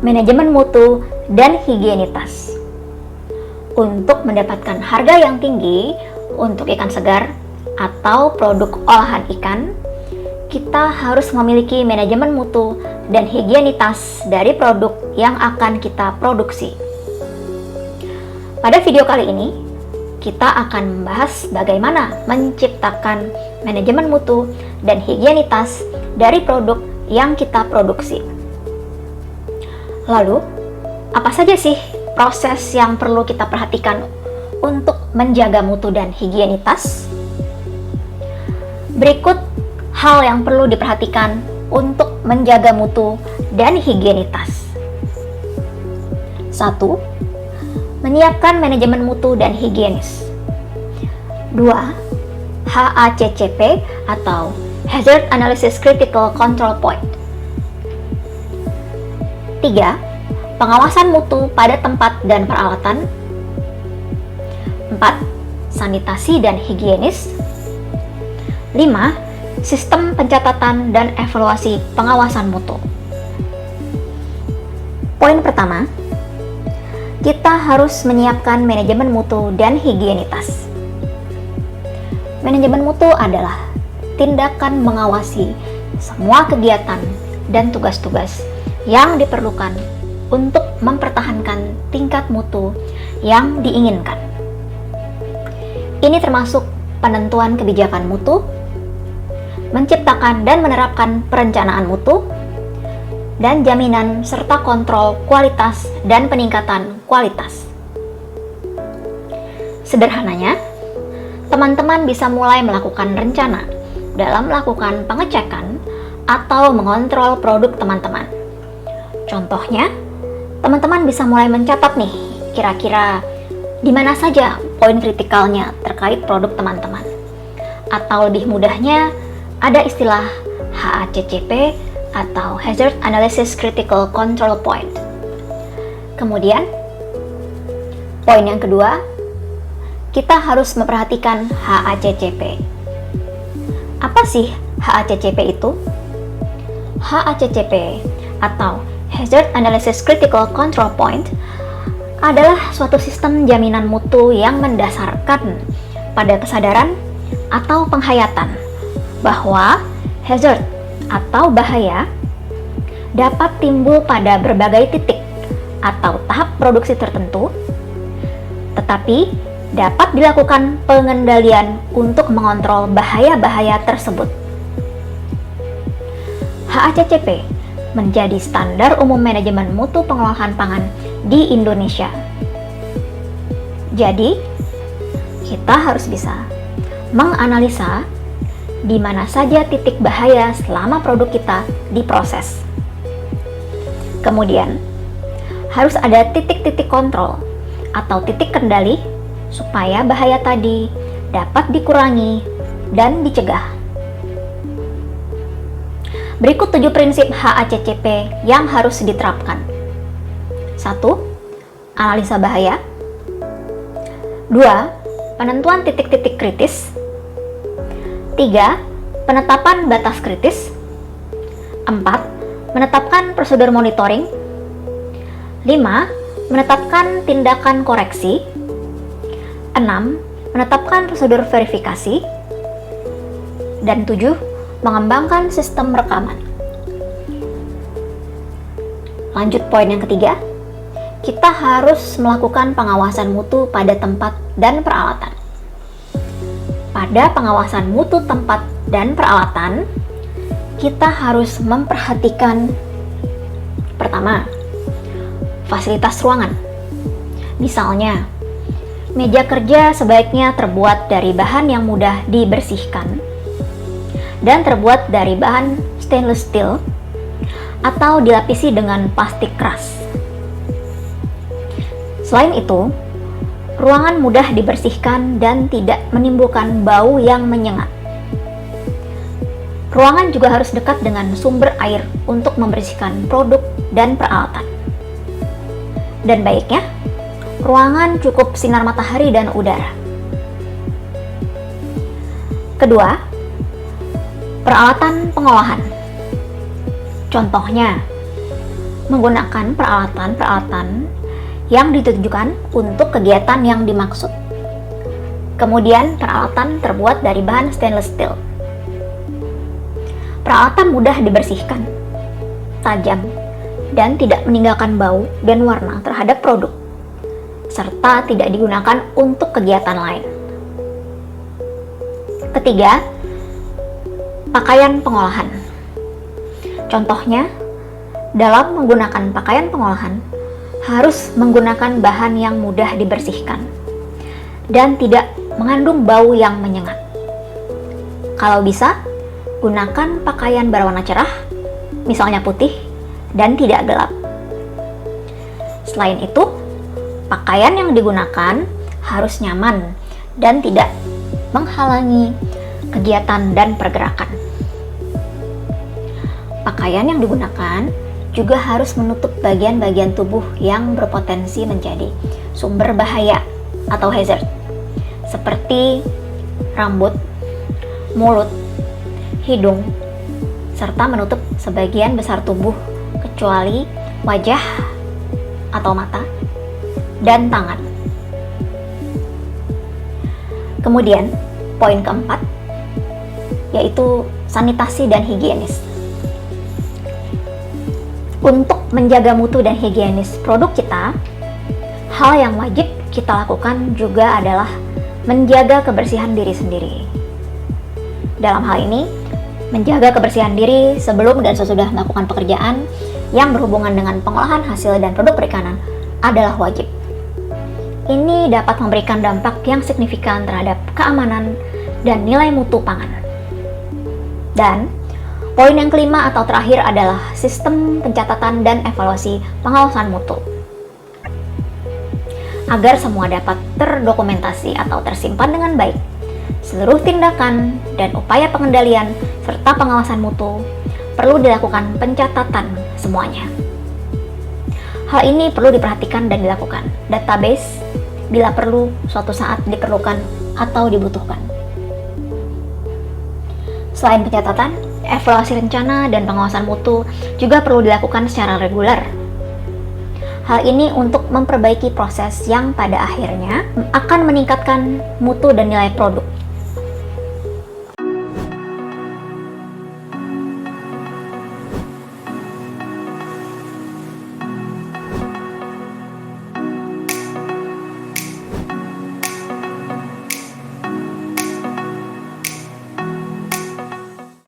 manajemen mutu, dan higienitas. Untuk mendapatkan harga yang tinggi untuk ikan segar atau produk olahan ikan, kita harus memiliki manajemen mutu dan higienitas dari produk yang akan kita produksi. Pada video kali ini, kita akan membahas bagaimana menciptakan manajemen mutu dan higienitas dari produk yang kita produksi. Lalu, apa saja sih proses yang perlu kita perhatikan untuk menjaga mutu dan higienitas? Berikut hal yang perlu diperhatikan untuk menjaga mutu dan higienitas. 1. Menyiapkan manajemen mutu dan higienis. 2. HACCP atau Hazard Analysis Critical Control Point. 3. Pengawasan mutu pada tempat dan peralatan. 4. Sanitasi dan higienis. 5. Sistem pencatatan dan evaluasi pengawasan mutu. Poin pertama, kita harus menyiapkan manajemen mutu dan higienitas. Manajemen mutu adalah tindakan mengawasi semua kegiatan dan tugas-tugas yang diperlukan untuk mempertahankan tingkat mutu yang diinginkan. Ini termasuk penentuan kebijakan mutu, menciptakan dan menerapkan perencanaan mutu, dan jaminan serta kontrol kualitas dan peningkatan kualitas. Sederhananya, teman-teman bisa mulai melakukan rencana dalam melakukan pengecekan atau mengontrol produk teman-teman. Contohnya, teman-teman bisa mulai mencatat nih, kira-kira di mana saja poin kritikalnya terkait produk teman-teman. Atau lebih mudahnya, ada istilah HACCP atau Hazard Analysis Critical Control Point. Kemudian, poin yang kedua, kita harus memperhatikan HACCP. Apa sih HACCP itu? HACCP atau Hazard Analysis Critical Control Point adalah suatu sistem jaminan mutu yang mendasarkan pada kesadaran atau penghayatan bahwa hazard atau bahaya dapat timbul pada berbagai titik atau tahap produksi tertentu, tetapi dapat dilakukan pengendalian untuk mengontrol bahaya-bahaya tersebut. HACCP menjadi standar umum manajemen mutu pengolahan pangan di Indonesia. Jadi, kita harus bisa menganalisa di mana saja titik bahaya selama produk kita diproses. Kemudian, harus ada titik-titik kontrol atau titik kendali supaya bahaya tadi dapat dikurangi dan dicegah. Berikut 7 prinsip HACCP yang harus diterapkan. 1. Analisa bahaya. 2. Penentuan titik-titik kritis. 3. Penetapan batas kritis. 4. Menetapkan prosedur monitoring. 5. Menetapkan tindakan koreksi. 6. Menetapkan prosedur verifikasi. Dan 7. Mengembangkan sistem rekaman. Lanjut poin yang ketiga, kita harus melakukan pengawasan mutu pada tempat dan peralatan. Pada pengawasan mutu tempat dan peralatan, kita harus memperhatikan pertama, fasilitas ruangan. Misalnya, meja kerja sebaiknya terbuat dari bahan yang mudah dibersihkan dan terbuat dari bahan stainless steel atau dilapisi dengan plastik keras. Selain itu, ruangan mudah dibersihkan dan tidak menimbulkan bau yang menyengat. Ruangan juga harus dekat dengan sumber air untuk membersihkan produk dan peralatan. Dan baiknya, ruangan cukup sinar matahari dan udara. Kedua, peralatan pengolahan. Contohnya, menggunakan peralatan-peralatan yang ditujukan untuk kegiatan yang dimaksud. Kemudian, peralatan terbuat dari bahan stainless steel. Peralatan mudah dibersihkan, tajam, dan tidak meninggalkan bau dan warna terhadap produk, serta tidak digunakan untuk kegiatan lain. Ketiga, pakaian pengolahan. Contohnya, dalam menggunakan pakaian pengolahan, harus menggunakan bahan yang mudah dibersihkan dan tidak mengandung bau yang menyengat. Kalau bisa, gunakan pakaian berwarna cerah, misalnya putih, dan tidak gelap. Selain itu, pakaian yang digunakan harus nyaman dan tidak menghalangi kegiatan dan pergerakan. Pakaian yang digunakan juga harus menutup bagian-bagian tubuh yang berpotensi menjadi sumber bahaya atau hazard, seperti rambut, mulut, hidung, serta menutup sebagian besar tubuh kecuali wajah atau mata dan tangan. Kemudian, poin keempat yaitu sanitasi dan higienis. Untuk menjaga mutu dan higienis produk kita, hal yang wajib kita lakukan juga adalah menjaga kebersihan diri sendiri. Dalam hal ini, menjaga kebersihan diri sebelum dan sesudah melakukan pekerjaan yang berhubungan dengan pengolahan hasil dan produk perikanan adalah wajib. Ini dapat memberikan dampak yang signifikan terhadap keamanan dan nilai mutu pangan. Dan poin yang kelima atau terakhir adalah sistem pencatatan dan evaluasi pengawasan mutu. Agar semua dapat terdokumentasi atau tersimpan dengan baik, seluruh tindakan dan upaya pengendalian serta pengawasan mutu perlu dilakukan pencatatan semuanya. Hal ini perlu diperhatikan dan dilakukan database bila perlu suatu saat diperlukan atau dibutuhkan. Selain pencatatan, evaluasi rencana dan pengawasan mutu juga perlu dilakukan secara reguler. Hal ini untuk memperbaiki proses yang pada akhirnya akan meningkatkan mutu dan nilai produk.